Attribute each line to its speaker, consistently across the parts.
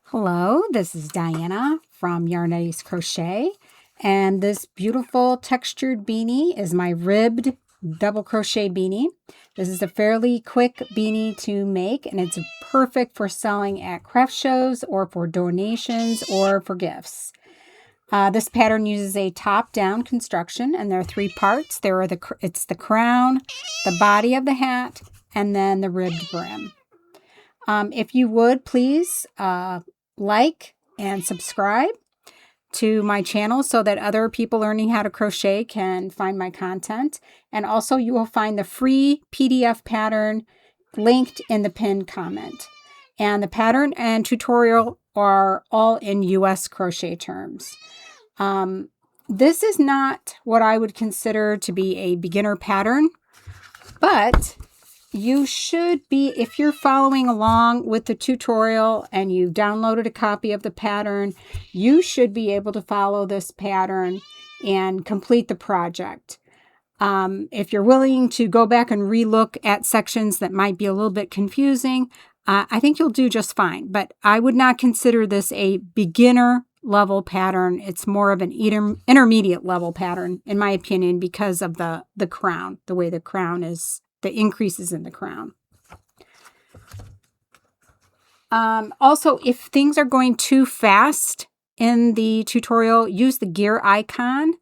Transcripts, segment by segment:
Speaker 1: Hello, this is Diana from DC Crochet, and this beautiful textured beanie is my ribbed double crochet beanie. This is a fairly quick beanie to make, and it's perfect for selling at craft shows or for donations or for gifts. This pattern uses a top-down construction, and there are three parts. It's the crown, the body of the hat, and then the ribbed brim. If you would, please like and subscribe to my channel so that other people learning how to crochet can find my content. And also you will find the free PDF pattern linked in the pinned comment. And the pattern and tutorial are all in US crochet terms. This is not what I would consider to be a beginner pattern, but you should be, if you're following along with the tutorial and you've downloaded a copy of the pattern, you should be able to follow this pattern and complete the project. If you're willing to go back and relook at sections that might be a little bit confusing, I think you'll do just fine. But I would not consider this a beginner level pattern. It's more of an intermediate level pattern, in my opinion, because of the crown, the way the crown is, the increases in the crown. Also, if things are going too fast in the tutorial, use the gear icon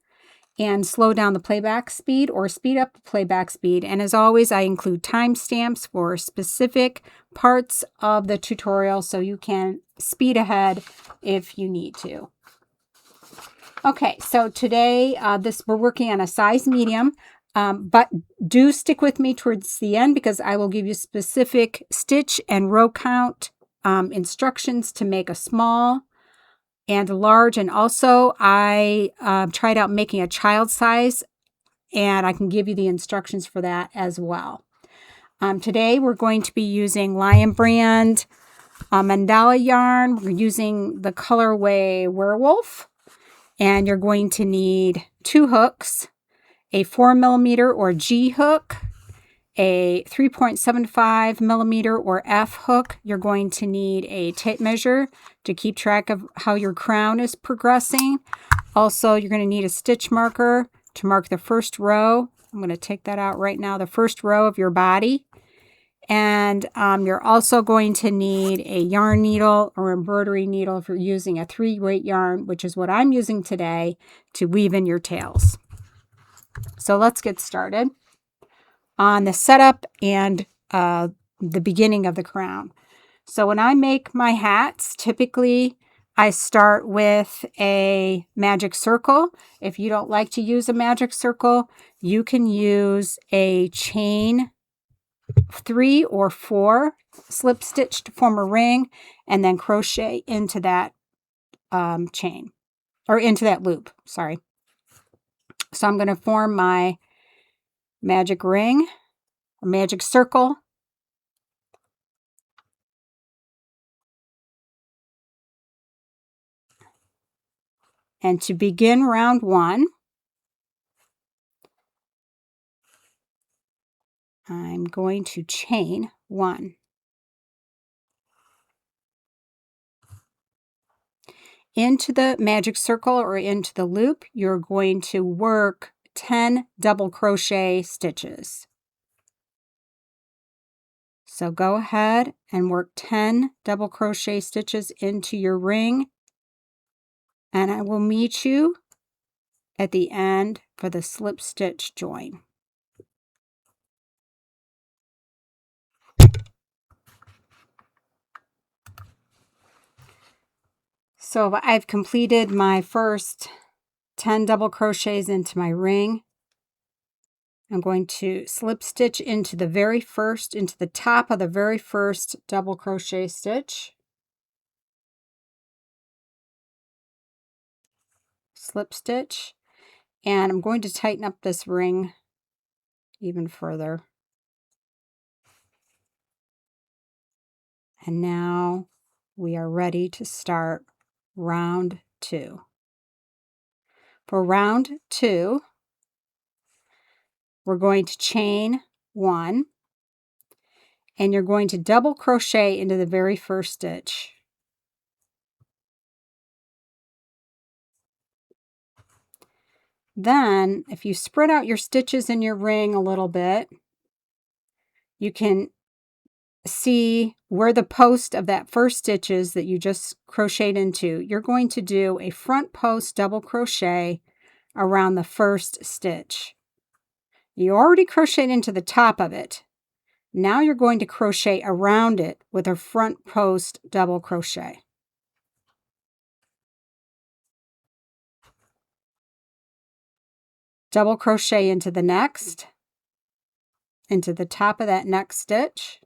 Speaker 1: and slow down the playback speed or speed up the playback speed. And as always, I include timestamps for specific parts of the tutorial so you can speed ahead if you need to. Okay, so today we're working on a size medium. But do stick with me towards the end because I will give you specific stitch and row count instructions to make a small and a large. And also I tried out making a child size, and I can give you the instructions for that as well. Today we're going to be using Lion Brand Mandala yarn. We're using the colorway Werewolf, and you're going to need 2 hooks, a 4mm or G hook, a 3.75mm or F hook. You're going to need a tape measure to keep track of how your crown is progressing. Also, you're going to need a stitch marker to mark the first row. I'm going to take that out right now, the first row of your body. And you're also going to need a yarn needle or embroidery needle if you're using a 3-weight yarn, which is what I'm using today, to weave in your tails. So let's get started on the setup and the beginning of the crown. So when I make my hats, typically I start with a magic circle. If you don't like to use a magic circle, you can use a chain 3 or 4 slip stitch to form a ring and then crochet into that chain, or into that loop, sorry. So I'm going to form my magic ring or magic circle. And to begin round 1, I'm going to chain 1. Into the magic circle or into the loop, you're going to work 10 double crochet stitches. So go ahead and work 10 double crochet stitches into your ring, and I will meet you at the end for the slip stitch join. So I've completed my first 10 double crochets into my ring. I'm going to slip stitch into the top of the very first double crochet stitch. Slip stitch, and I'm going to tighten up this ring even further. And now we are ready to start round 2. For round 2, we're going to chain 1, and you're going to double crochet into the very first stitch. Then, if you spread out your stitches in your ring a little bit, you can see where the post of that first stitch is that you just crocheted into. You're going to do a front post double crochet around the first stitch. You already crocheted into the top of it. Now you're going to crochet around it with a front post double crochet. Double crochet into the next, into the top of that next stitch.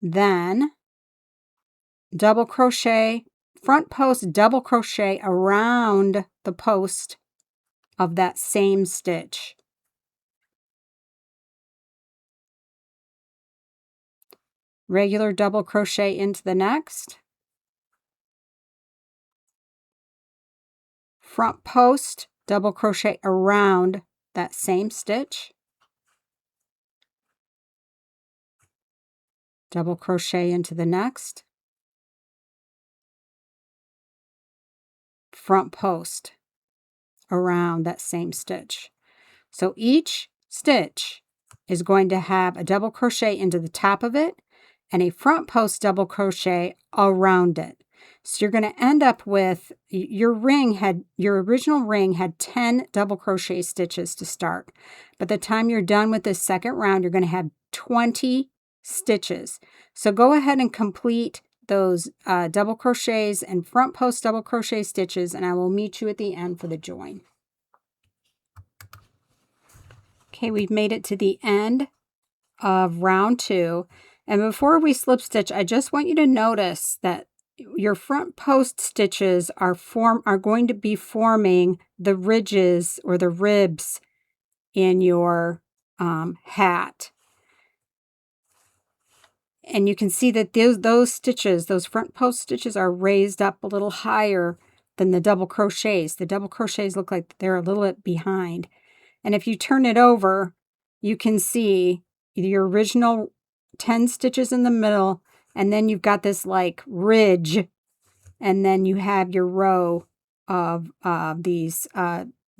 Speaker 1: Then double crochet, front post double crochet around the post of that same stitch. Regular double crochet into the next. Front post double crochet around that same stitch. Double crochet into the next. Front post around that same stitch. So each stitch is going to have a double crochet into the top of it and a front post double crochet around it. So you're going to end up with your original ring had 10 double crochet stitches to start. By the time you're done with this second round, you're going to have 20 stitches. So go ahead and complete those double crochets and front post double crochet stitches, and I will meet you at the end for the join. Okay, we've made it to the end of round 2. And before we slip stitch, I just want you to notice that your front post stitches are going to be forming the ridges or the ribs in your hat. And you can see that those stitches, those front post stitches, are raised up a little higher than the double crochets. The double crochets look like they're a little bit behind. And if you turn it over, you can see your original 10 stitches in the middle, and then you've got this like ridge, and then you have your row of these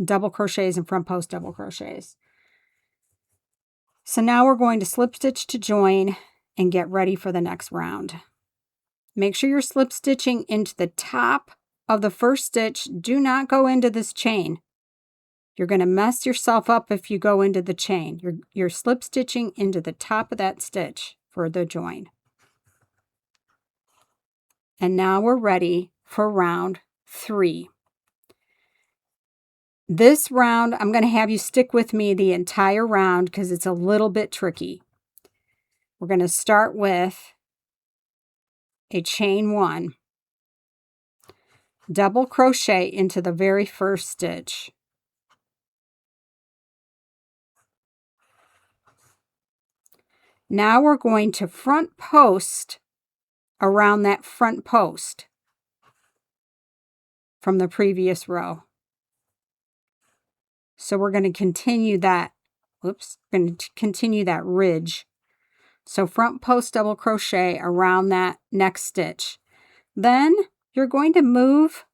Speaker 1: double crochets and front post double crochets. So now we're going to slip stitch to join and get ready for the next round. Make sure you're slip stitching into the top of the first stitch. Do not go into this chain. You're going to mess yourself up if you go into the chain. You're slip stitching into the top of that stitch for the join. And now we're ready for round 3. This round, I'm going to have you stick with me the entire round because it's a little bit tricky. We're going to start with a chain 1, double crochet into the very first stitch. Now we're going to front post around that front post from the previous row. So we're going to continue that, continue that ridge. So front post double crochet around that next stitch. Then you're going to move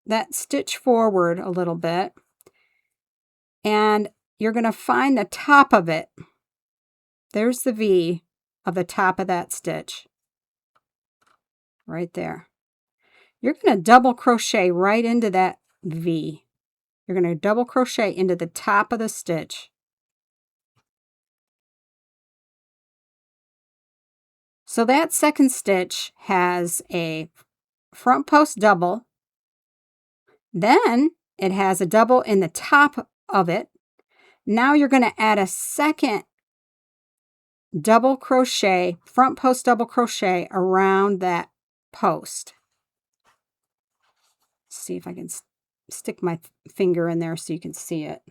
Speaker 1: that stitch forward a little bit, and you're going to find the top of it. There's the V of the top of that stitch. Right there. You're going to double crochet right into that V. You're going to double crochet into the top of the stitch. So that second stitch has a front post double. Then it has a double in the top of it. Now you're going to add a second double crochet, front post double crochet around that post. Let's see if I can stick my finger in there so you can see it.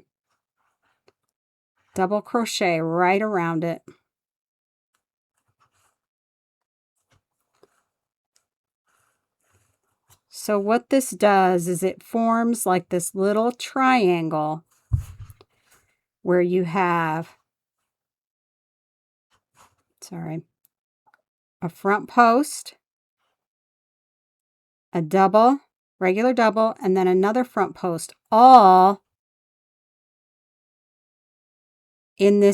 Speaker 1: Double crochet right around it. So what this does is it forms like this little triangle where you have, a front post, a double regular double, and then another front post, all in the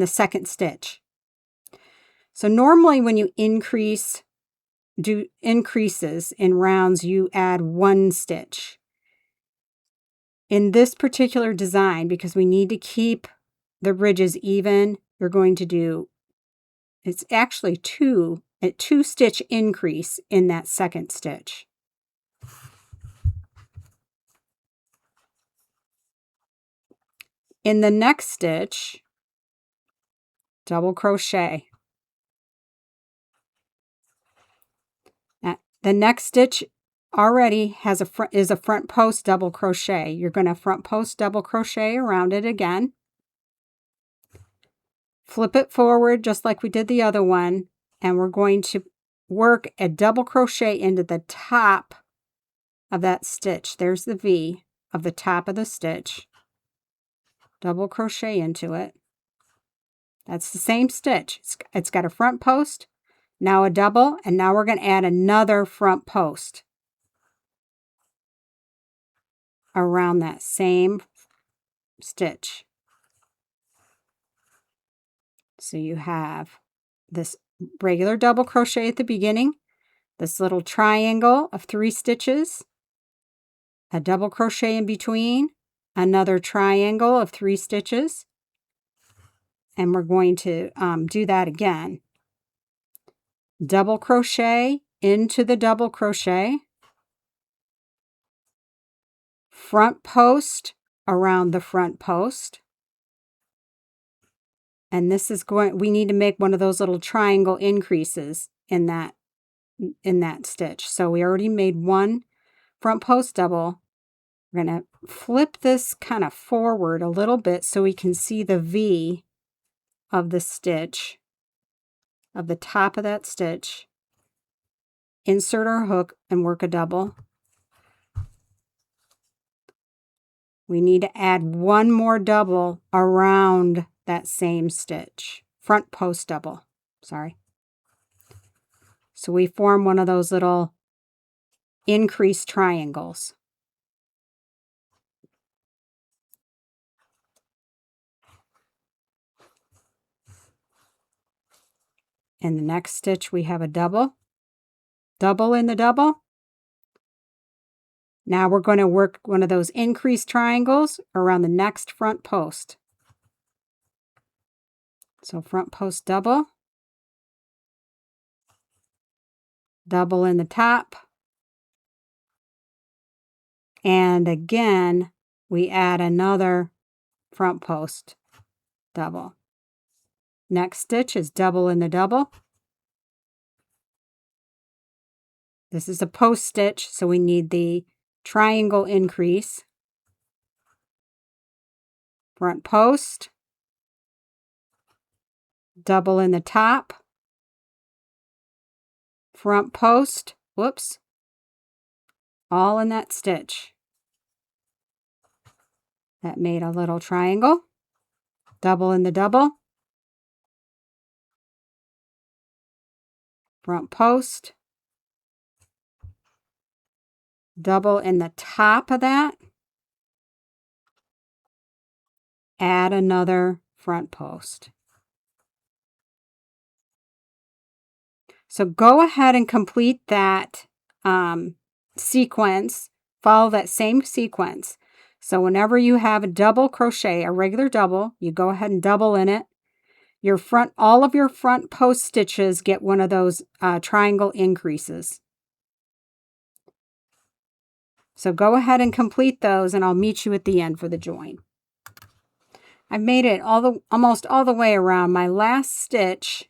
Speaker 1: second stitch. So normally when you do increases in rounds, you add 1 stitch. In this particular design, because we need to keep the ridges even, you're going to do, it's actually a 2 stitch increase in that second stitch. In the next stitch, double crochet. The next stitch already is a front post double crochet. You're going to front post double crochet around it again. Flip it forward just like we did the other one, and we're going to work a double crochet into the top of that stitch. There's the V of the top of the stitch. Double crochet into it. That's the same stitch. It's got a front post, now a double, and now we're going to add another front post around that same stitch. So you have this regular double crochet at the beginning, this little triangle of 3 stitches, a double crochet in between, another triangle of 3 stitches, and we're going to do that again. Double crochet into the double crochet, front post around the front post, and this is we need to make one of those little triangle increases in that stitch. So we already made 1 front post double. We're going to flip this kind of forward a little bit so we can see the V of the stitch, of the top of that stitch. Insert our hook and work a double. We need to add 1 more double around that same stitch. Front post double, sorry. So we form one of those little increased triangles. In the next stitch, we have a double in the double. Now we're going to work one of those increased triangles around the next front post. So front post double, double in the top, and again, we add another front post double. Next stitch is double in the double. This is a post stitch, so we need the triangle increase. Front post, double in the top, front post, whoops, all in that stitch. That made a little triangle. Double in the double, front post, double in the top of that, add another front post. So go ahead and complete that sequence, follow that same sequence. So whenever you have a double crochet, a regular double, you go ahead and double in it. All of your front post stitches get one of those triangle increases. So go ahead and complete those, and I'll meet you at the end for the join. I've made it almost all the way around. My last stitch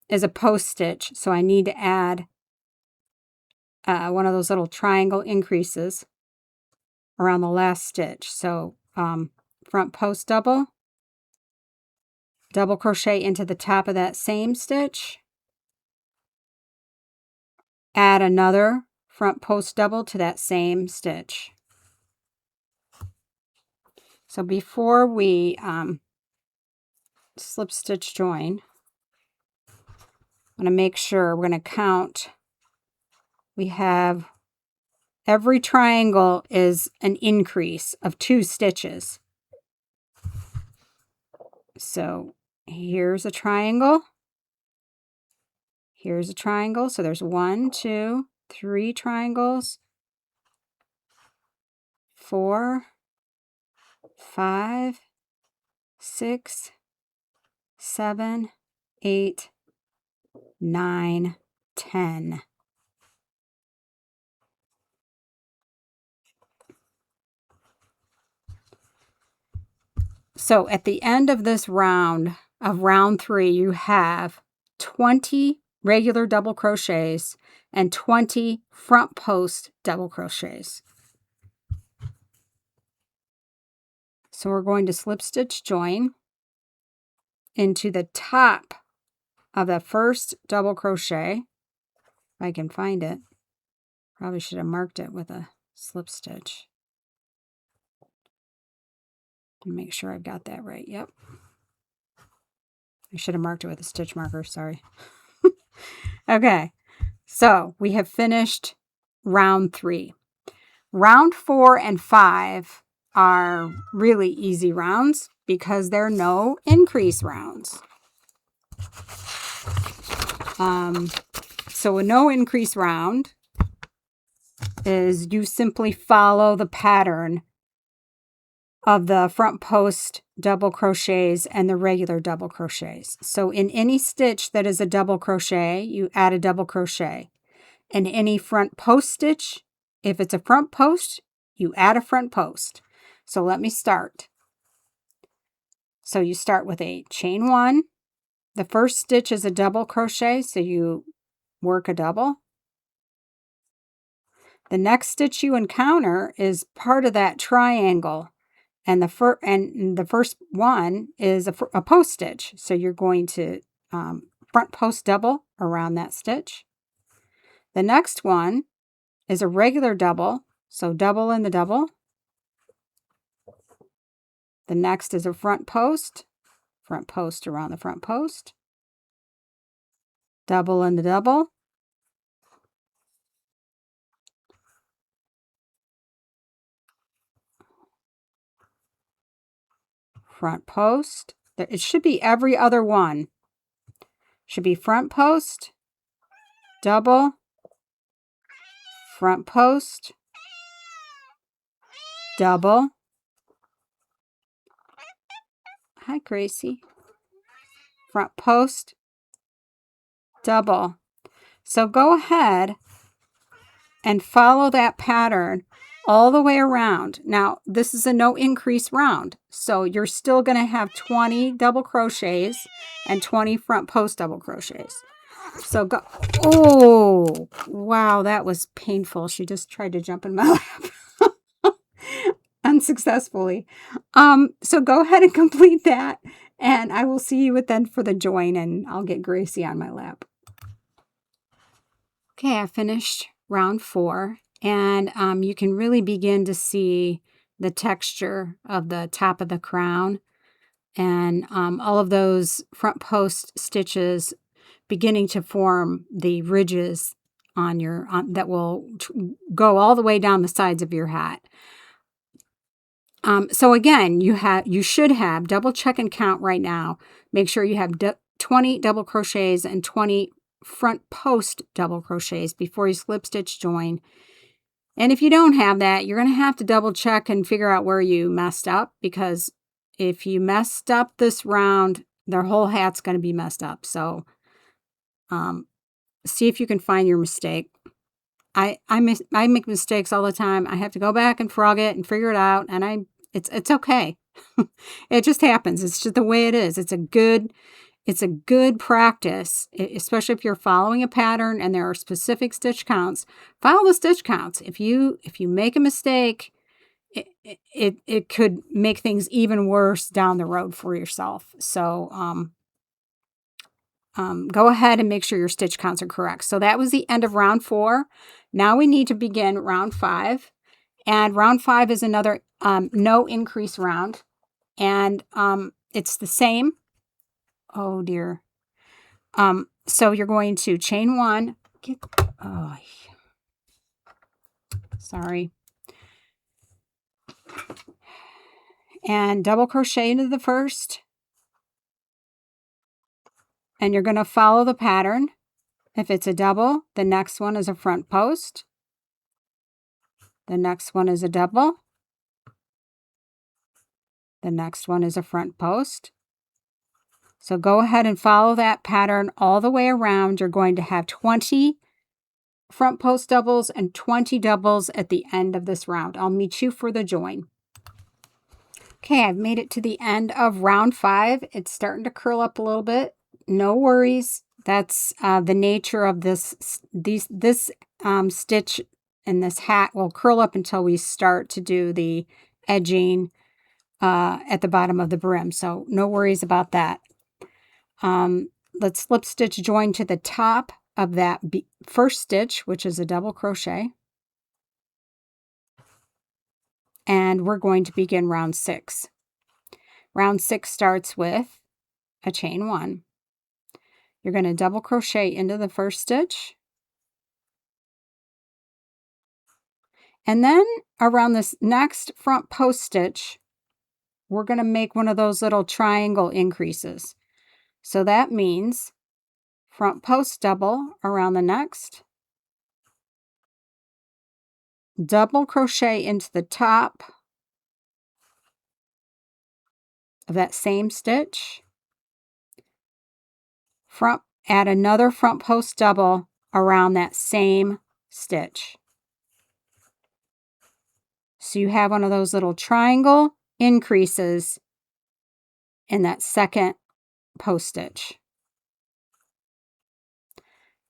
Speaker 1: is a post stitch, so I need to add one of those little triangle increases around the last stitch. So front post double, double crochet into the top of that same stitch, add another front post double to that same stitch. So before we slip stitch join, I'm going to make sure we're going to count we have every triangle is an increase of 2 stitches. So here's a triangle. Here's a triangle. So there's 1, 2, 3 triangles, 4, 5, 6, 7, 8, 9, 10. So at the end of this round, of round 3, you have 20 regular double crochets and 20 front post double crochets. So we're going to slip stitch join into the top of the first double crochet. If I can find it. Probably should have marked it with a slip stitch. And make sure I've got that right. Yep. I should have marked it with a stitch marker. Sorry. Okay. So we have finished round 3. Round 4 and 5 are really easy rounds because they're no increase rounds. So a no increase round is you simply follow the pattern of the front post double crochets and the regular double crochets. So in any stitch that is a double crochet, you add a double crochet. In any front post stitch, if it's a front post, you add a front post. So let me start. So you start with a chain 1. The first stitch is a double crochet, so you work a double. The next stitch you encounter is part of that triangle. And the first one is a post stitch. So you're going to front post double around that stitch. The next one is a regular double. So double in the double. The next is a front post around the front post. Double in the double. Front post. It should be every other one. Should be front post, double, front post, double. Hi, Gracie. Front post, double. So go ahead and follow that pattern all the way around. Now, this is a no increase round, so you're still going to have 20 double crochets and 20 front post double crochets. So go. Oh, wow, that was painful. She just tried to jump in my lap unsuccessfully. So go ahead and complete that, and I will see you then for the join, and I'll get Gracie on my lap. Okay, I finished round 4, and you can really begin to see the texture of the top of the crown and all of those front post stitches beginning to form the ridges on your that will go all the way down the sides of your hat. So again, you should have, double check and count right now. Make sure you have 20 double crochets and 20 front post double crochets before you slip stitch join. And if you don't have that, you're going to have to double check and figure out where you messed up, because if you messed up this round, their whole hat's going to be messed up. So see if you can find your mistake. I make mistakes all the time. I have to go back and frog it and figure it out, and it's okay. It just happens. It's just the way it is. It's a good practice, especially if you're following a pattern and there are specific stitch counts. Follow the stitch counts. If you make a mistake, it could make things even worse down the road for yourself. So go ahead and make sure your stitch counts are correct. So that was the end of round 4. Now we need to begin round 5. And round 5 is another no increase round. And it's the same. Oh, dear. So you're going to chain 1. Sorry. And double crochet into the first. And you're going to follow the pattern. If it's a double, the next one is a front post. The next one is a double. The next one is a front post. So go ahead and follow that pattern all the way around. You're going to have 20 front post doubles and 20 doubles at the end of this round. I'll meet you for the join. Okay, I've made it to the end of round 5. It's starting to curl up a little bit. No worries. That's the nature of this. This stitch and this hat will curl up until we start to do the edging at the bottom of the brim. So no worries about that. Let's slip stitch join to the top of that first stitch, which is a double crochet. And we're going to begin round 6. Round 6 starts with a chain 1. You're going to double crochet into the first stitch. And then around this next front post stitch, we're going to make one of those little triangle increases. So that means front post double around the next, double crochet into the top of that same stitch, add another front post double around that same stitch. So you have one of those little triangle increases in that second post stitch.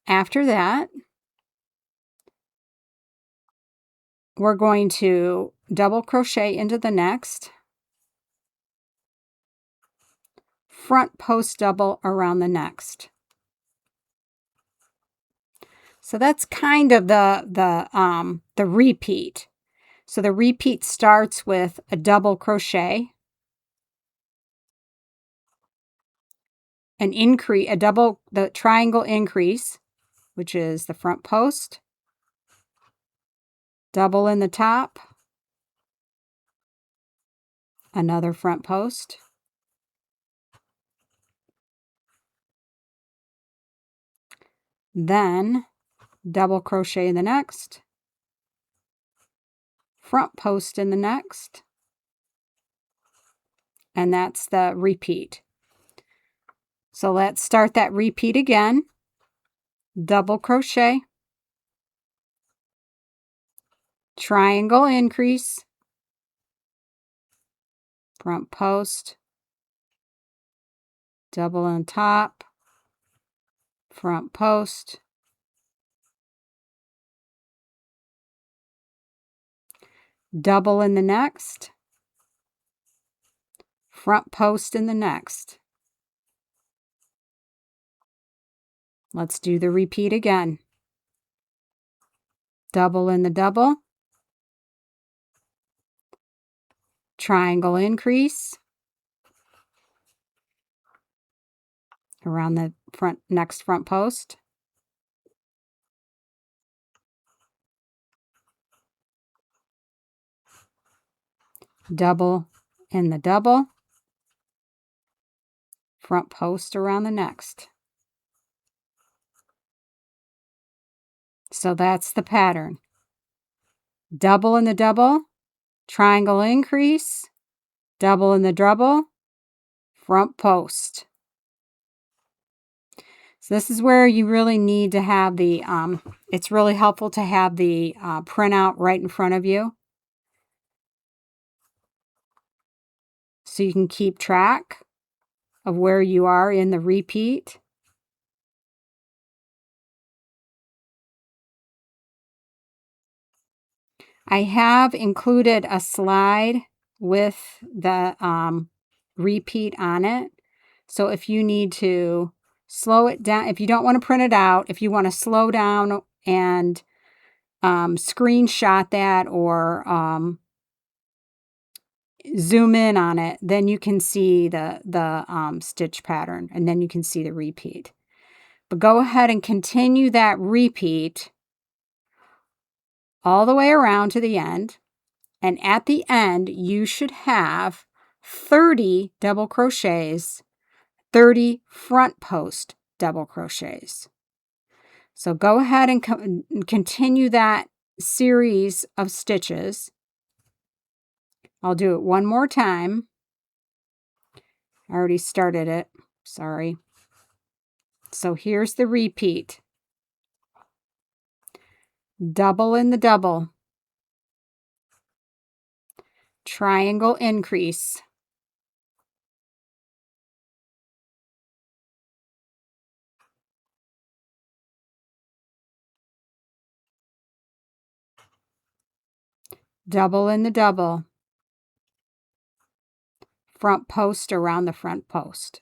Speaker 1: After that, we're going to double crochet into the next, front post double around the next. So that's kind of the repeat. So the repeat starts with a double crochet, the triangle increase, which is the front post, double in the top, another front post, then double crochet in the next, front post in the next, and that's the repeat. So let's start that repeat again. Double crochet, triangle increase, front post, double on top, front post, double in the next, front post in the next. Let's do the repeat again. Double in the double, triangle increase around the next front post, double in the double, front post around the next. So that's the pattern. Double in the double, triangle increase, double in the double, front post. So this is where you really need to have the, it's really helpful to have the printout right in front of you, so you can keep track of where you are in the repeat. I have included a slide with the repeat on it. So if you need to slow it down, if you don't want to print it out, if you want to slow down and screenshot that or zoom in on it, then you can see the stitch pattern, and then you can see the repeat. But go ahead and continue that repeat all the way around to the end. And at the end, you should have 30 double crochets, 30 front post double crochets. So go ahead and continue that series of stitches. I'll do it one more time. I already started it. Sorry. So here's the repeat. Double in the double. Triangle increase. Double in the double. Front post around the front post.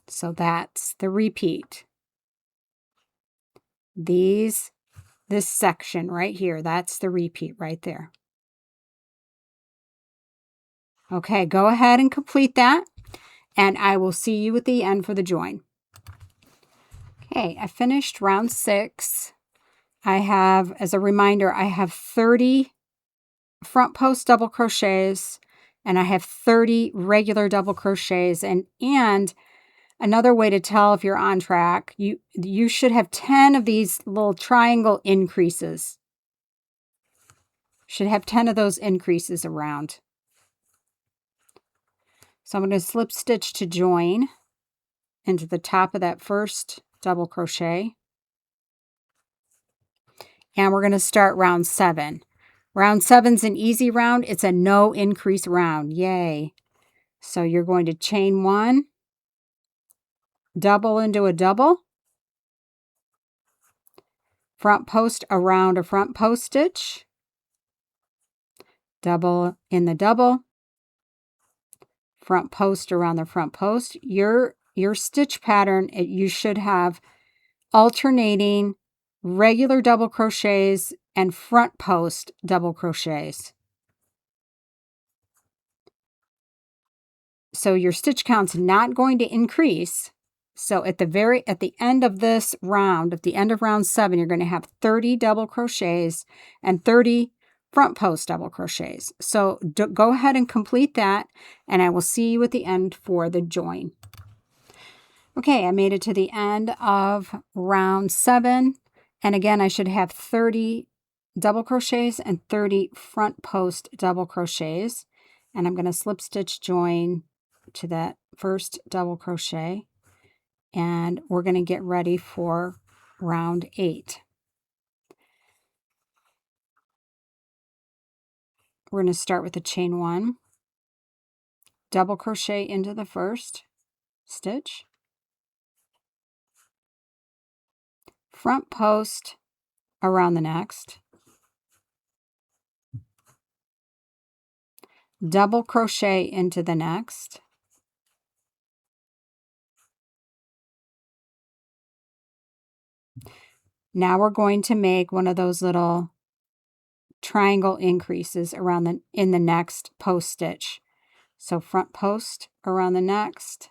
Speaker 1: So that's the repeat. This section right here, that's the repeat right there. Okay, go ahead and complete that, and I will see you at the end for the join. Okay, I finished round 6. I have, as a reminder, I have 30 front post double crochets, and I have 30 regular double crochets, and another way to tell if you're on track, you should have 10 of these little triangle increases. Should have 10 of those increases around. So I'm going to slip stitch to join into the top of that first double crochet. And we're going to start round 7. Round 7's an easy round. It's a no increase round. Yay. So you're going to chain 1, double into a double, front post around a front post stitch, double in the double, front post around the front post. Your stitch pattern, you should have alternating regular double crochets and front post double crochets. So your stitch count's not going to increase. So at the end of this round, at the end of round 7, you're going to have 30 double crochets and 30 front post double crochets. So go ahead and complete that, and I will see you at the end for the join. Okay, I made it to the end of round 7, and again, I should have 30 double crochets and 30 front post double crochets, and I'm going to slip stitch join to that first double crochet, and we're going to get ready for round 8. We're going to start with a chain 1, double crochet into the first stitch, front post around the next, double crochet into the next, now we're going to make one of those little triangle increases in the next post stitch. So front post around the next,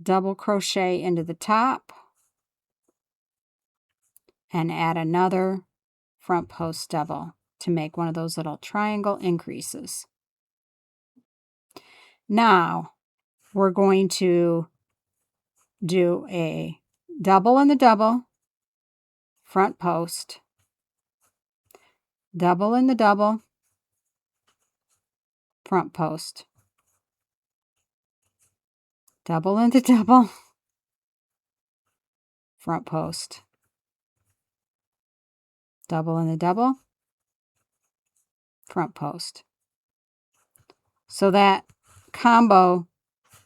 Speaker 1: double crochet into the top, and add another front post double to make one of those little triangle increases. Now we're going to do a double in the double, front post, double in the double, front post, double in the double, front post, double in the double, front post. So that combo,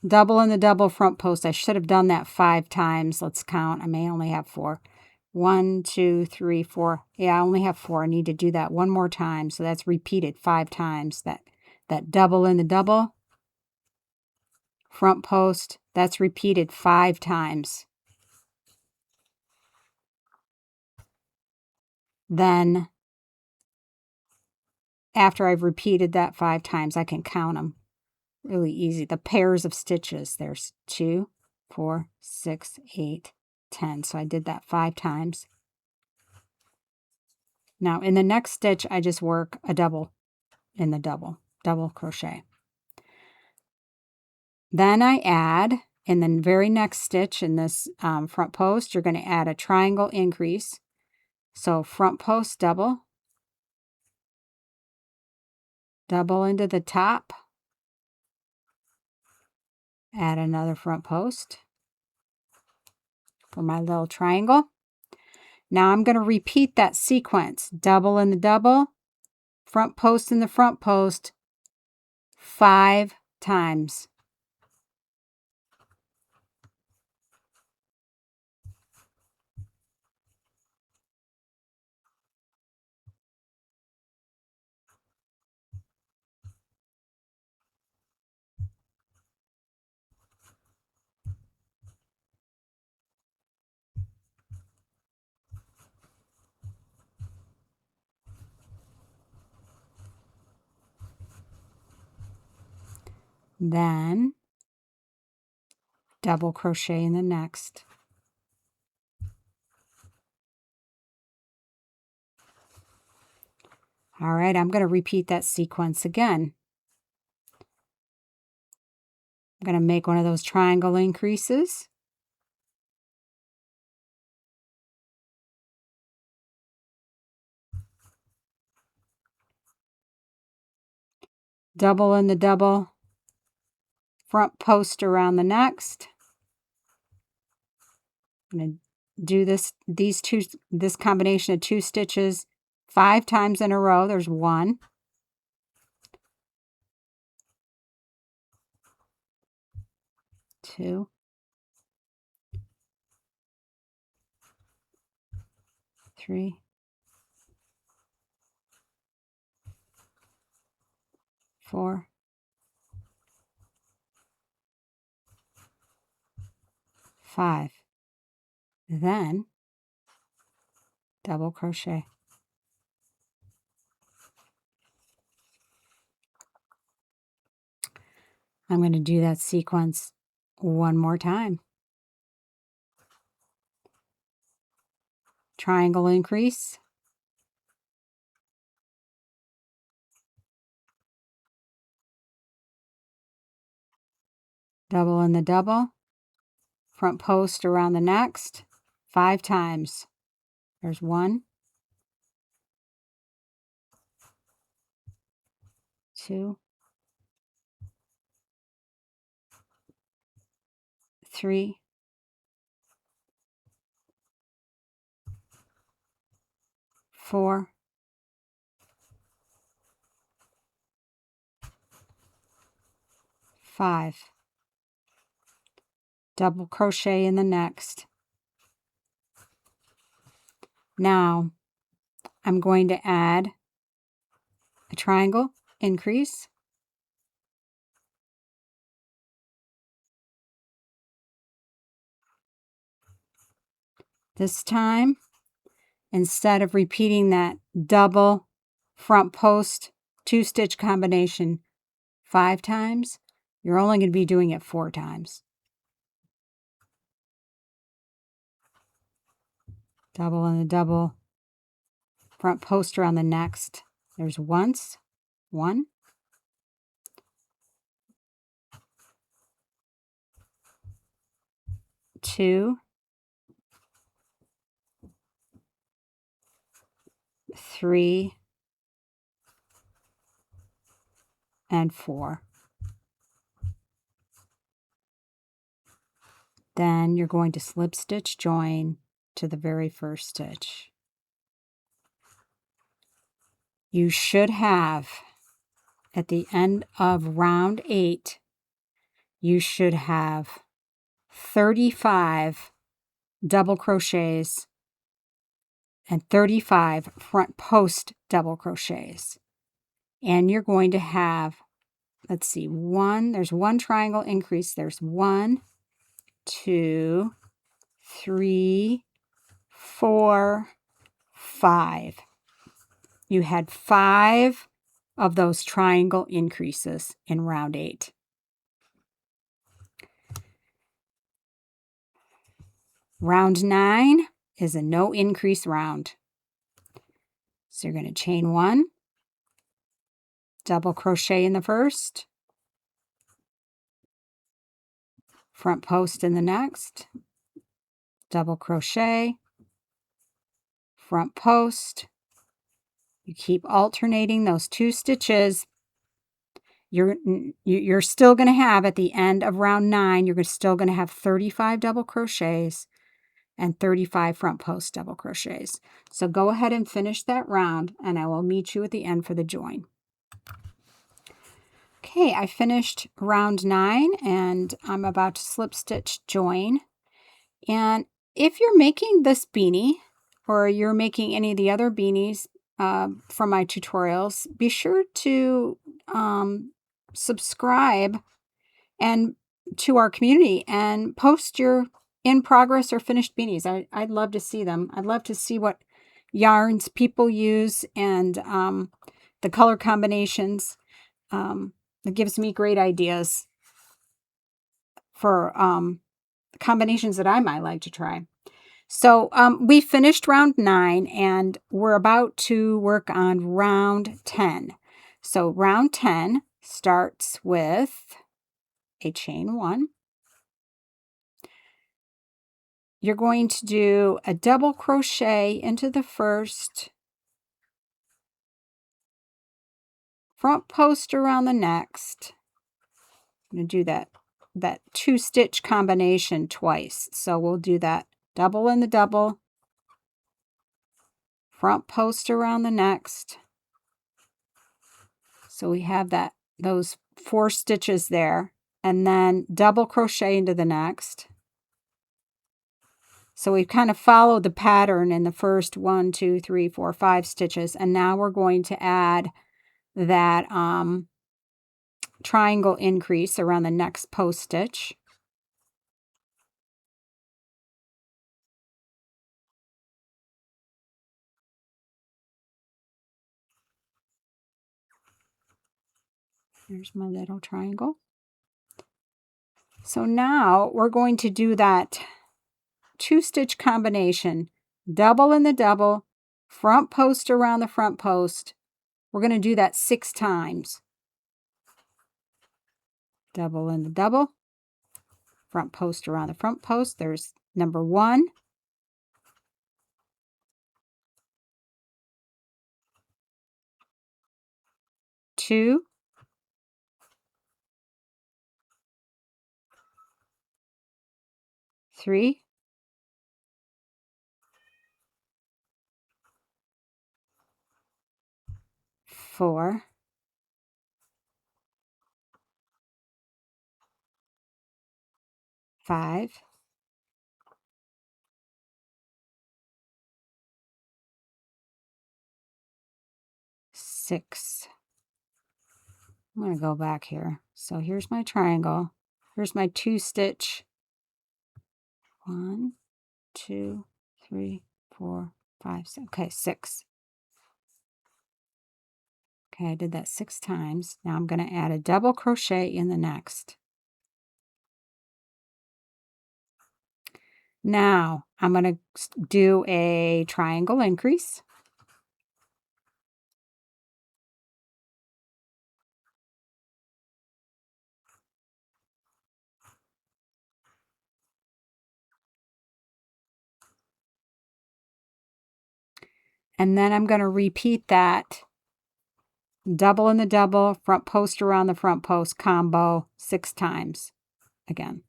Speaker 1: double in the double, front post, I should have done that 5 times. Let's count. I may only have 4. 1, 2, 3, 4. Yeah, I only have 4. I need to do that one more time. So that's repeated 5 times. That double in the double, front post, that's repeated 5 times. Then after I've repeated that 5 times, I can count them really easy. The pairs of stitches, there's 2, 4, 6, 8, 10. So I did that 5 times. Now in the next stitch, I just work a double in the double crochet. Then I add, in the very next stitch in this front post, you're going to add a triangle increase. So front post double, double into the top, add another front post for my little triangle. Now I'm going to repeat that sequence, double in the double, front post in the front post, 5 times. Then double crochet in the next. All right, I'm going to repeat that sequence again. I'm going to make one of those triangle increases. Double in the double, front post around the next. I'm going to do this combination of 2 stitches 5 times in a row. There's 1. 2. 3. 4. 5. Then double crochet. I'm going to do that sequence one more time. Triangle increase. Double in the double, front post around the next, 5 times. There's 1, 2, 3, 4, 5. Double crochet in the next. Now I'm going to add a triangle increase. This time, instead of repeating that double front post 2 stitch combination 5 times, you're only going to be doing it 4 times. Double in the double, front post around the next. There's once, 1, 2, 3, and 4. Then you're going to slip stitch join to the very first stitch. You should have, at the end of round 8, you should have 35 double crochets and 35 front post double crochets. And you're going to have, let's see, there's 1 triangle increase. There's 1, 2, 3, 4, 5. You had 5 of those triangle increases in round 8. Round 9 is a no increase round. So you're going to chain 1, double crochet in the first, front post in the next, double crochet, front post. You keep alternating those 2 stitches. You're still going to have, at the end of round 9, you're still going to have 35 double crochets and 35 front post double crochets. So go ahead and finish that round, and I will meet you at the end for the join. Okay, I finished round 9, and I'm about to slip stitch join. And if you're making this beanie, or you're making any of the other beanies from my tutorials, be sure to subscribe and to our community and post your in progress or finished beanies. I'd love to see them. I'd love to see what yarns people use and the color combinations. It gives me great ideas for combinations that I might like to try. So we finished round 9, and we're about to work on round 10. So round 10 starts with a chain 1. You're going to do a double crochet into the first, front post around the next. I'm going to do that 2 stitch combination twice. So we'll do that double in the double, front post around the next. So we have those 4 stitches there, and then double crochet into the next. So we kind of followed the pattern in the first 1, 2, 3, 4, 5 stitches, and now we're going to add that triangle increase around the next post stitch. Here's my little triangle. So now we're going to do that 2 stitch combination, double in the double, front post around the front post. We're going to do that 6 times. Double in the double, front post around the front post. There's number 1. Two, 3, 4, 5, 6. I'm going to go back here. So here's my triangle. Here's my 2 stitch. 1, 2, 3, 4, 5, 6. Okay, 6. Okay, I did that 6 times. Now I'm going to add a double crochet in the next. Now I'm going to do a triangle increase. And then I'm going to repeat that double in the double, front post around the front post combo 6 times again.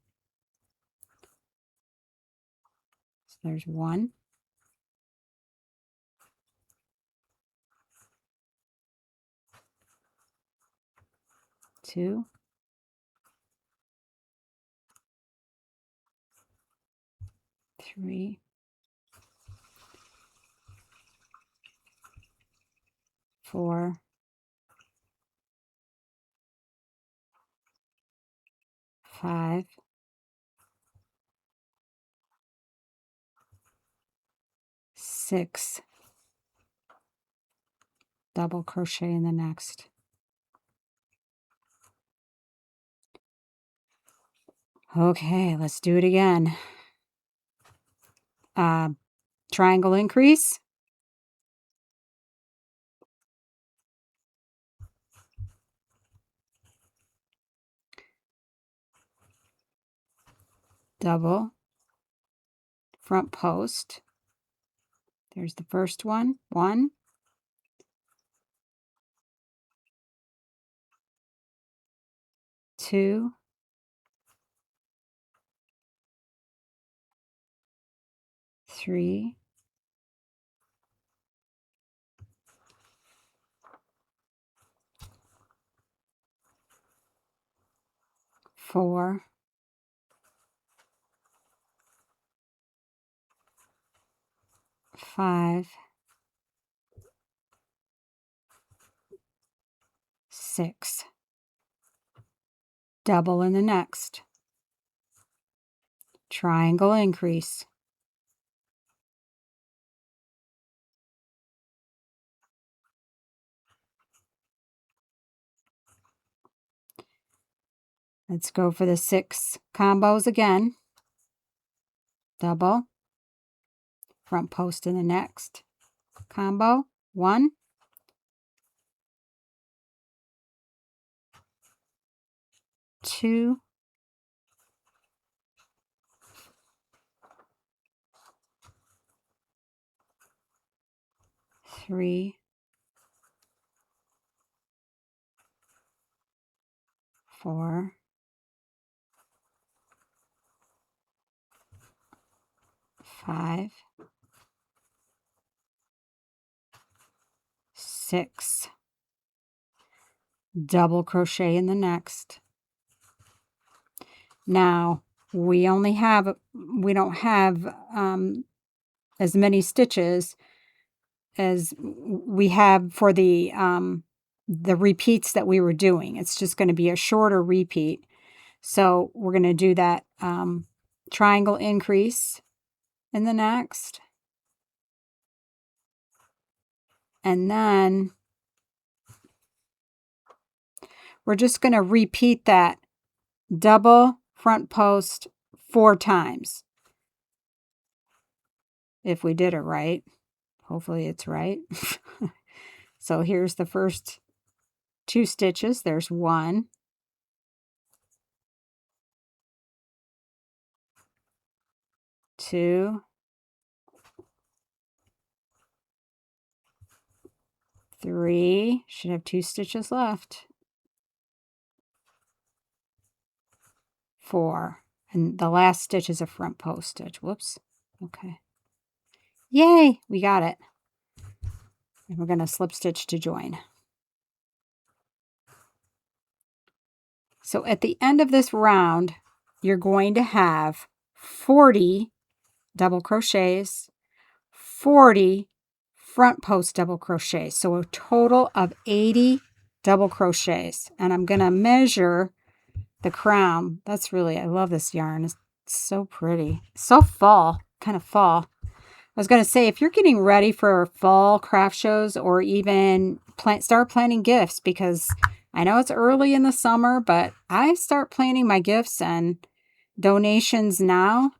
Speaker 1: So there's 1, 2, 3, 4, 5, 6, double crochet in the next. Okay, let's do it again. Triangle increase, double front post. There's the first one. 1, 2, 3, 4, 5, 6. Double in the next. Triangle increase. Let's go for the 6 combos again. Double. Front post in the next combo. 1, 2, 3, 4, 5, 6. Double crochet in the next. Now, we don't have as many stitches as we have for the repeats that we were doing. It's just going to be a shorter repeat. So we're going to do that triangle increase in the next. And then we're just going to repeat that double front post 4 times. If we did it right. Hopefully it's right. So here's the first 2 stitches. There's 1. 2. 3. Should have 2 stitches left. 4. And the last stitch is a front post stitch. Whoops. Okay. Yay! We got it. And we're going to slip stitch to join. So at the end of this round, you're going to have 40 double crochets, 40 front post double crochets. So a total of 80 double crochets. And I'm going to measure the crown. That's really, I love this yarn. It's so pretty. So fall, kind of fall. I was going to say, if you're getting ready for fall craft shows or even start planning gifts, because I know it's early in the summer, but I start planning my gifts and donations now.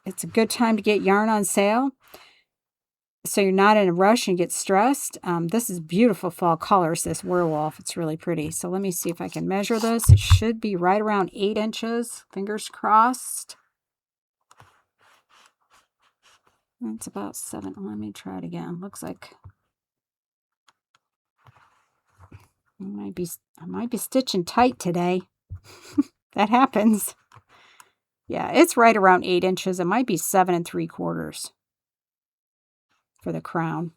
Speaker 1: It's a good time to get yarn on sale, so you're not in a rush and get stressed. This is beautiful fall colors, this Werewolf. It's really pretty. So let me see if I can measure this. It should be right around 8 inches. Fingers crossed. It's about 7. Let me try it again. Looks like I might be stitching tight today. That happens. Yeah, it's right around 8 inches. It might be 7 3/4 for the crown.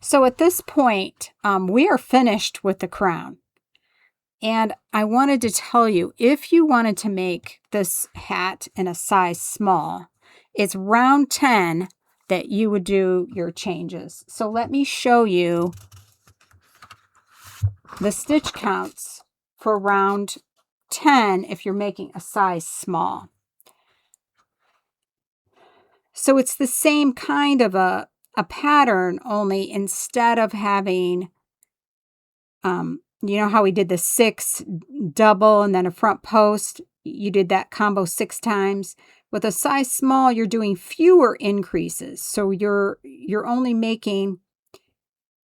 Speaker 1: So at this point, we are finished with the crown. And I wanted to tell you, if you wanted to make this hat in a size small, it's round 10 that you would do your changes. So let me show you the stitch counts for round 10 if you're making a size small. So it's the same kind of a pattern, only instead of having, you know how we did the 6 double and then a front post, you did that combo 6 times. With a size small, you're doing fewer increases. So you're only making,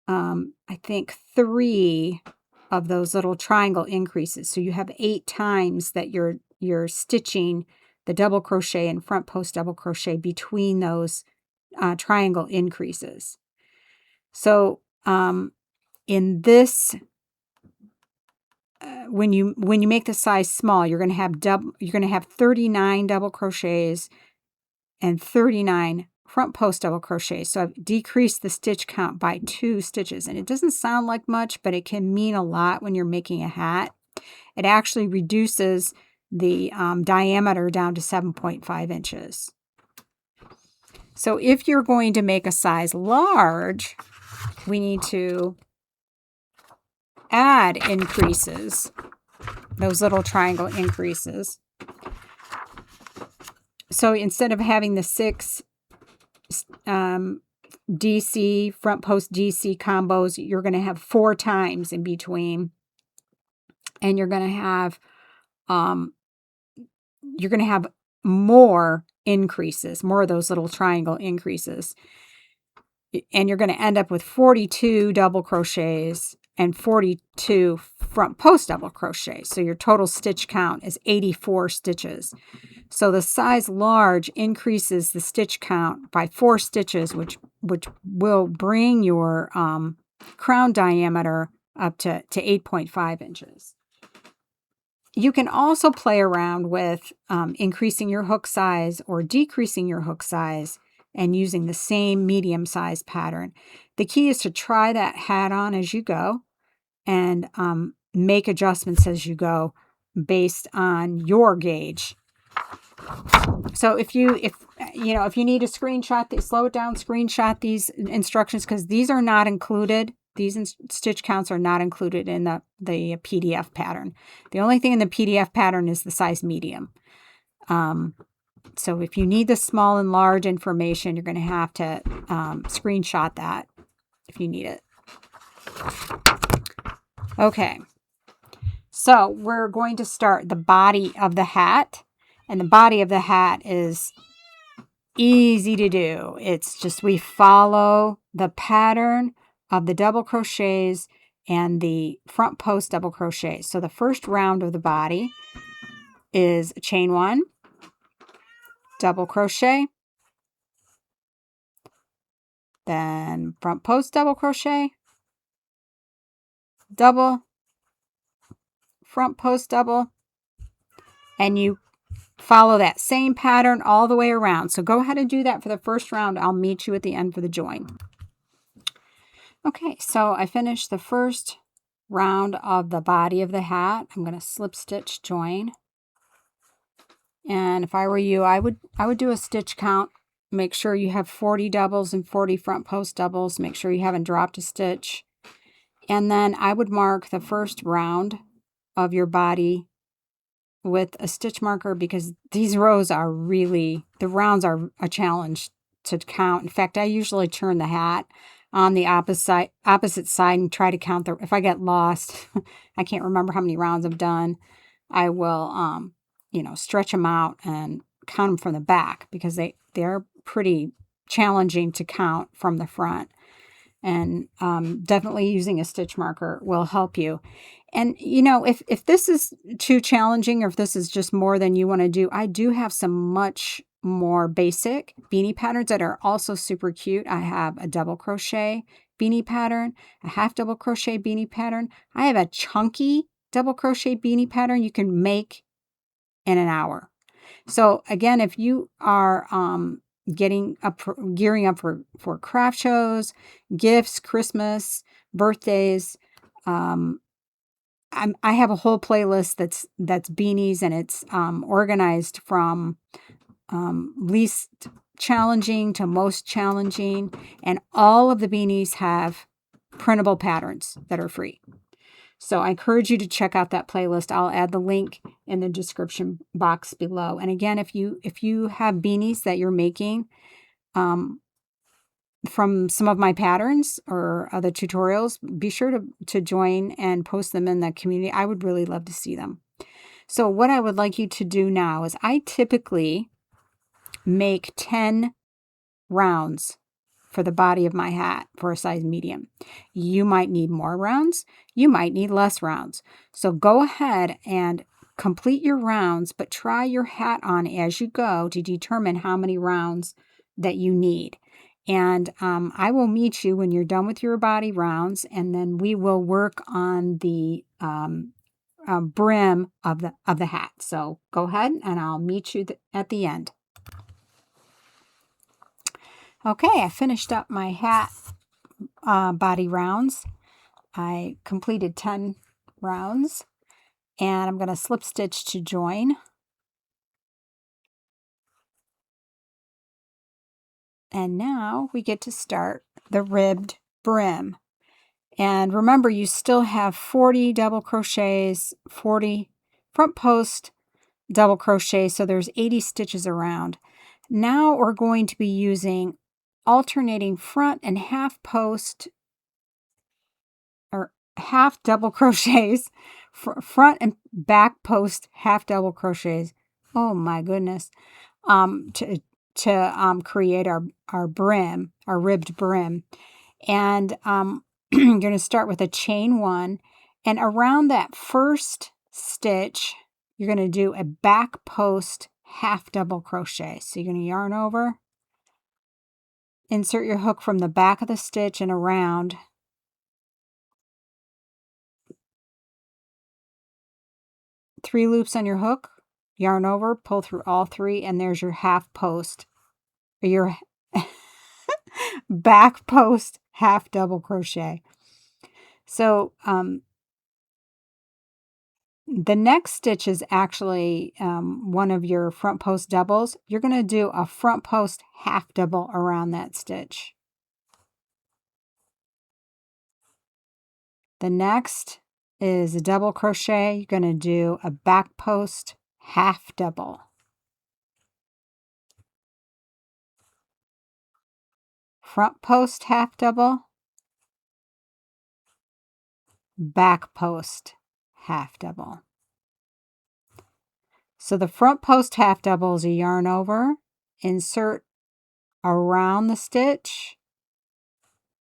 Speaker 1: I think 3 of those little triangle increases. So you have 8 times that you're stitching the double crochet and front post double crochet between those triangle increases. So in this, when you make the size small, you're going to have 39 double crochets and 39 front post double crochets. So I've decreased the stitch count by 2 stitches, and it doesn't sound like much, but it can mean a lot when you're making a hat. It actually reduces the diameter down to 7.5 inches. So if you're going to make a size large, we need to add increases, those little triangle increases. So instead of having the 6 DC, front post DC combos, you're going to have 4 times in between. And you're going to have more increases, more of those little triangle increases. And you're going to end up with 42 double crochets and 42 front post double crochets. So your total stitch count is 84 stitches. So the size large increases the stitch count by 4 stitches, which will bring your crown diameter up to 8.5 inches. You can also play around with increasing your hook size or decreasing your hook size and using the same medium size pattern. The key is to try that hat on as you go and make adjustments as you go based on your gauge. So if you need to screenshot, slow it down, screenshot these instructions, because these are not included. These stitch counts are not included in the PDF pattern. The only thing in the PDF pattern is the size medium. So if you need the small and large information, you're going to have to screenshot that if you need it. Okay, so we're going to start the body of the hat. And the body of the hat is easy to do. It's just we follow the pattern of the double crochets and the front post double crochet. So the first round of the body is chain 1, double crochet, then front post double crochet, double, front post double, and you follow that same pattern all the way around. So go ahead and do that for the first round. I'll meet you at the end for the join. Okay, so I finished the first round of the body of the hat. I'm going to slip stitch join. And if I were you, I would do a stitch count. Make sure you have 40 doubles and 40 front post doubles. Make sure you haven't dropped a stitch. And then I would mark the first round of your body with a stitch marker, because these rows are really, the rounds are a challenge to count. In fact, I usually turn the hat on the opposite side and try to count if I get lost, I can't remember how many rounds I've done, I will, stretch them out and count them from the back, because they're pretty challenging to count from the front. And definitely using a stitch marker will help you. And, if this is too challenging, or if this is just more than you want to do, I do have some much more basic beanie patterns that are also super cute. I have a double crochet beanie pattern, a half double crochet beanie pattern. I have a chunky double crochet beanie pattern you can make in an hour. So again, if you are gearing up for craft shows, gifts, Christmas, birthdays, I have a whole playlist that's beanies, and it's organized from least challenging to most challenging, and all of the beanies have printable patterns that are free. So I encourage you to check out that playlist. I'll add the link in the description box below. And again, if you have beanies that you're making from some of my patterns or other tutorials, be sure to join and post them in the community. I would really love to see them. So what I would like you to do now is, I typically make 10 rounds for the body of my hat for a size medium. You might need more rounds. You might need less rounds. So go ahead and complete your rounds, but try your hat on as you go to determine how many rounds that you need. And I will meet you when you're done with your body rounds, and then we will work on the brim of the hat. So go ahead, and I'll meet you at the end. Okay, I finished up my hat body rounds. I completed 10 rounds, and I'm going to slip stitch to join. And now we get to start the ribbed brim. And remember, you still have 40 double crochets, 40 front post double crochet, so there's 80 stitches around. Now we're going to be using alternating front and half post or half double crochets, front and back post half double crochets. Oh my goodness. To create our brim, our ribbed brim. And you're going to start with a chain 1, and around that first stitch you're going to do a back post half double crochet. So you're going to yarn over, insert your hook from the back of the stitch and around, three loops on your hook, yarn over, pull through all 3, and there's your half post, or your back post half double crochet. So the next stitch is actually one of your front post doubles. You're going to do a front post half double around that stitch. The next is a double crochet. You're going to do a back post half double. Front post half double. Back post half double. So the front post half double is a yarn over, insert around the stitch,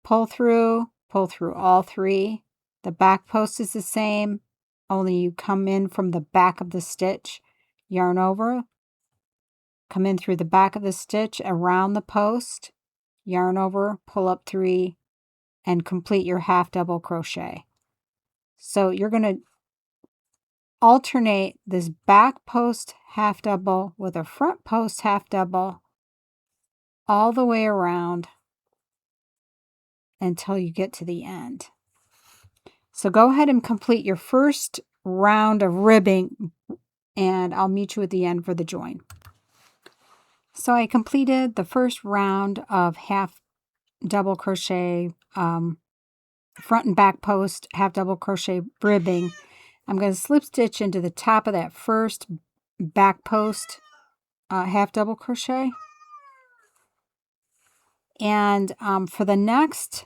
Speaker 1: pull through all 3. The back post is the same, only you come in from the back of the stitch, yarn over, come in through the back of the stitch around the post, yarn over, pull up 3, and complete your half double crochet. So you're going to alternate this back post half double with a front post half double all the way around until you get to the end. So go ahead and complete your first round of ribbing, and I'll meet you at the end for the join. So I completed the first round of half double crochet, front and back post half double crochet ribbing. I'm going to slip stitch into the top of that first back post half double crochet. And for the next,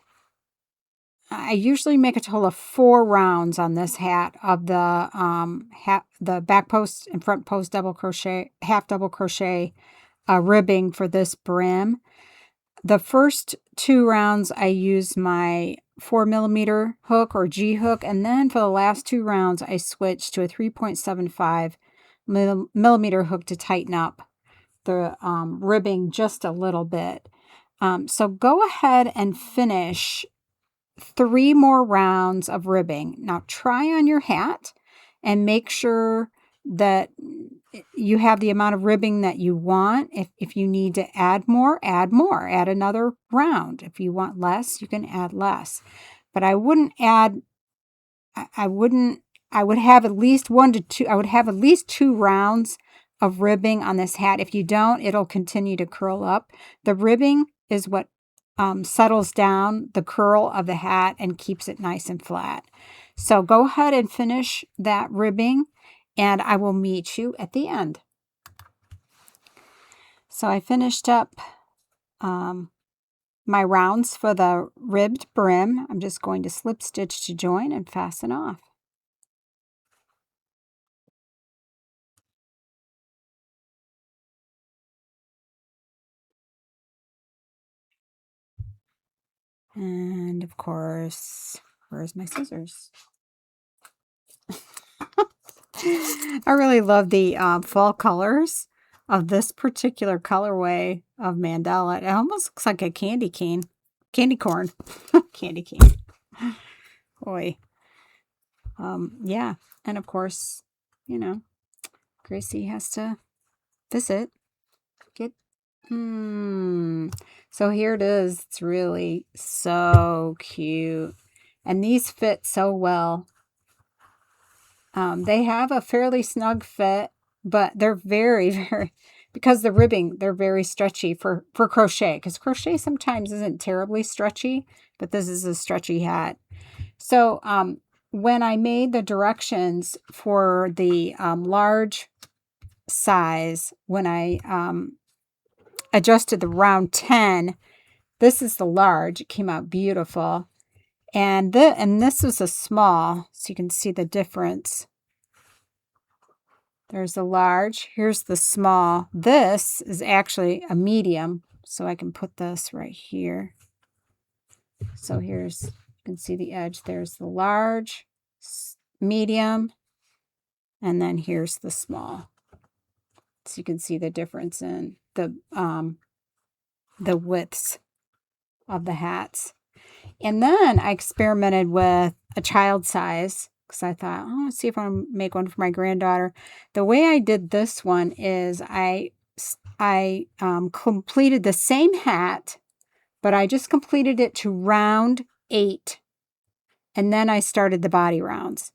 Speaker 1: I usually make a total of 4 rounds on this hat of the back post and front post double crochet, half double crochet ribbing for this brim. The first 2 rounds I use my 4mm hook or G hook, and then for the last 2 rounds I switch to a 3.75 millimeter hook to tighten up the ribbing just a little bit. So go ahead and finish 3 more rounds of ribbing. Now try on your hat and make sure that you have the amount of ribbing that you want. If you need to add more, add more. Add another round. If you want less, you can add less. But I wouldn't add, I would have at least 1 to 2, I would have at least 2 rounds of ribbing on this hat. If you don't, it'll continue to curl up. The ribbing is what settles down the curl of the hat and keeps it nice and flat. So go ahead and finish that ribbing, and I will meet you at the end. So I finished up my rounds for the ribbed brim. I'm just going to slip stitch to join and fasten off. And of course, where's my scissors? I really love the fall colors of this particular colorway of Mandala. It almost looks like a candy cane. Candy corn. Candy cane. Boy. Yeah. And of course, you know, Gracie has to visit. Get So here it is. It's really so cute. And these fit so well. They have a fairly snug fit, but they're very, very, because the ribbing, they're very stretchy for crochet. Because crochet sometimes isn't terribly stretchy, but this is a stretchy hat. So when I made the directions for the large size, when I adjusted the round 10, this is the large. It came out beautiful. And this was a small, so you can see the difference. There's the large. Here's the small. This is actually a medium, so I can put this right here. So here's, you can see the edge. There's the large, medium, and then here's the small. So you can see the difference in the widths of the hats. And then I experimented with a child size because I thought, oh, let's see if I want to make one for my granddaughter. The way I did this one is I completed the same hat, but I just completed it to round 8. And then I started the body rounds.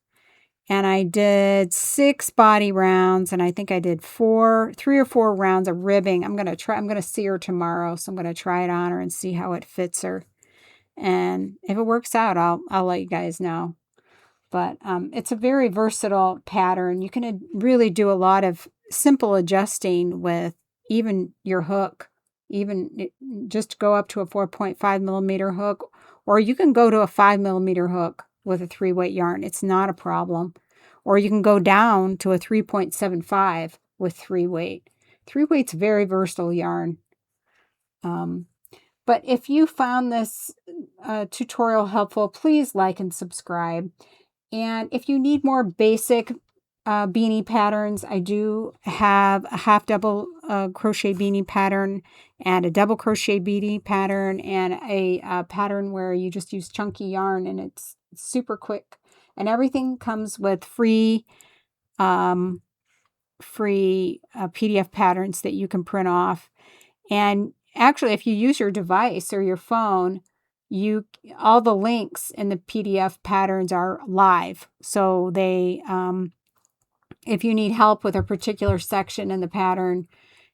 Speaker 1: And I did 6 body rounds, and I think I did 3 or 4 rounds of ribbing. I'm going to see her tomorrow, so I'm going to try it on her and see how it fits her. And if it works out, I'll let you guys know. But it's a very versatile pattern. You can really do a lot of simple adjusting with even your hook. Even just go up to a 4.5 millimeter hook, or you can go to a 5 millimeter hook with a 3-weight yarn. It's not a problem. Or you can go down to a 3.75 with 3-weight. 3-weight's very versatile yarn. But if you found this tutorial helpful, please like and subscribe. And if you need more basic beanie patterns, I do have a half double crochet beanie pattern and a double crochet beanie pattern and a pattern where you just use chunky yarn, and it's super quick. And everything comes with free PDF patterns that you can print off. And actually, if you use your device or your phone, all the links in the PDF patterns are live. So they, if you need help with a particular section in the pattern,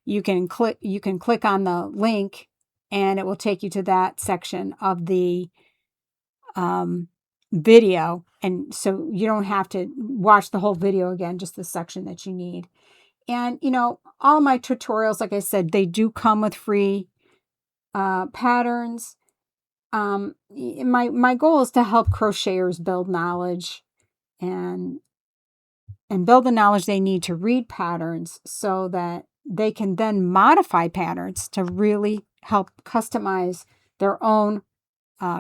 Speaker 1: you can click on the link, and it will take you to that section of the video. And so you don't have to watch the whole video again, just the section that you need. And, all my tutorials, like I said, they do come with free patterns. My goal is to help crocheters build knowledge and build the knowledge they need to read patterns so that they can then modify patterns to really help customize their own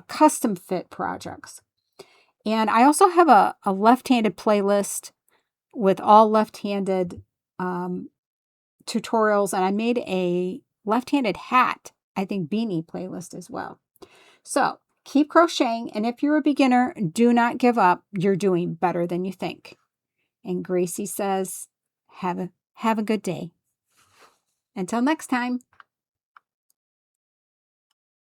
Speaker 1: custom fit projects. And I also have a left-handed playlist with all left-handed tutorials, and I made a left-handed hat, I think, beanie playlist as well. So keep crocheting, and if you're a beginner, do not give up. You're doing better than you think. And Gracie says, have a good day. Until next time.